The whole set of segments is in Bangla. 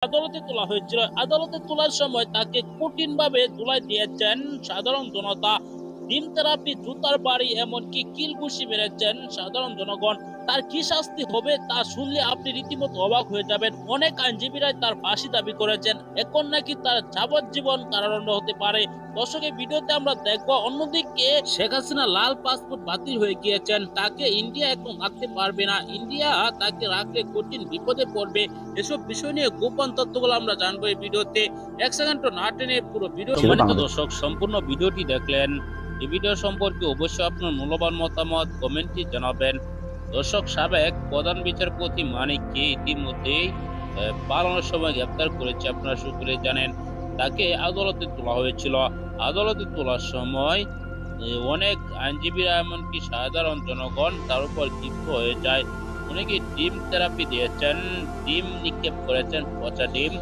আদালতে তোলা হয়েছিল। আদালতে তোলার সময় তাকে কঠিনভাবে ধুলাই দিয়েছেন সাধারণ জনতা। ডিম থেরাপি, জুতার বাড়ি, এমনকি কিল ঘুষি মেরেছেন সাধারণ জনগণ। তার কি শাস্তি হবে তা শুনলে আপনি রীতিমতো অবাক হয়ে যাবেন। অনেক আইনজীবীরাই তার ফাঁসি দাবি করেছেন। এখন নাকি তার যাবজ্জীবন কারাদণ্ড হতে পারে। দর্শক, এই ভিডিওতে আমরা দেখবো। অন্যদিকে শেখ হাসিনা লাল পাসপোর্ট বাতিল হয়ে গিয়েছেন, তাকে ইন্ডিয়া এখন রাখতে পারবে না। ইন্ডিয়া তাকে রাখলে কঠিন বিপদে পড়বে। এসব বিষয় নিয়ে গোপন তথ্যগুলো আমরা জানবো এই ভিডিওতে। এক সেকেন্ড না টেনে পুরো ভিডিও। সম্মানিত দর্শক, সম্পূর্ণ ভিডিওটি দেখলেন। এই ভিডিও সম্পর্কে অবশ্যই আপনার মূল্যবান মতামত কমেন্টে জানাবেন। দর্শক, সাবেক প্রধান বিচারপতি মানিককে ইতিমধ্যেই পালানোর সময় গ্রেপ্তার করেছে, আপনারা সকলে জানেন। তাকে আদালতে তোলা হয়েছিল। আদালতে তোলার সময় অনেক আইনজীবীরা, এমনকি সাধারণ জনগণ তার উপর ক্ষিপ্ত হয়ে যায়। অনেকে ডিম থেরাপি দিয়েছেন, ডিম নিক্ষেপ করেছেন, পচা ডিম।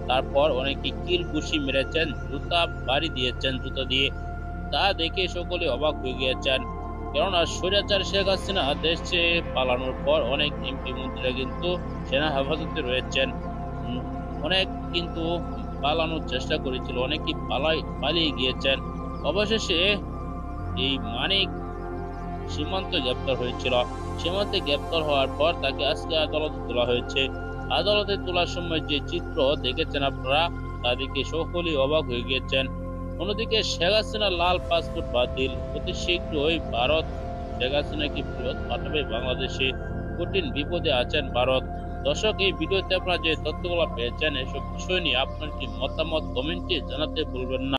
তারপর অনেকে কিল ঘুষি মেরেছেন, জুতা বাড়ি দিয়েছেন জুতা দিয়ে। তা দেখে সকলে অবাক হয়ে গিয়েছেন। কেননা স্বৈরাচার শেখ হাসিনা দেশে পালানোর পর অনেক এমপি মন্ত্রীরা কিন্তু সেনা হেফাজতে রয়েছেন। অনেক কিন্তু পালানোর চেষ্টা করেছিল, অনেকে পালিয়ে গিয়েছেন। অবশেষে এই মানিক সীমান্তে গ্রেপ্তার হয়েছিল। সীমান্তে গ্রেপ্তার হওয়ার পর তাকে আজকে আদালতে তোলা হয়েছে। আদালতে তোলার সময় যে চিত্র দেখেছেন আপনারা, তাদেরকে সকলেই অবাক হয়ে গিয়েছেন। অন্যদিকে শেখ হাসিনা লাল পাসপোর্ট বাতিল। অতি শীঘ্রই ভারত শেখ হাসিনাকে ফেরত পাঠাবে বাংলাদেশে। কঠিন বিপদে আছেন ভারত। দর্শক, এই ভিডিওতে আপনারা যে তথ্যগুলো পেয়েছেন, এসব বিষয় নিয়ে আপনার কি মতামত কমেন্টে জানাতে ভুলবেন না।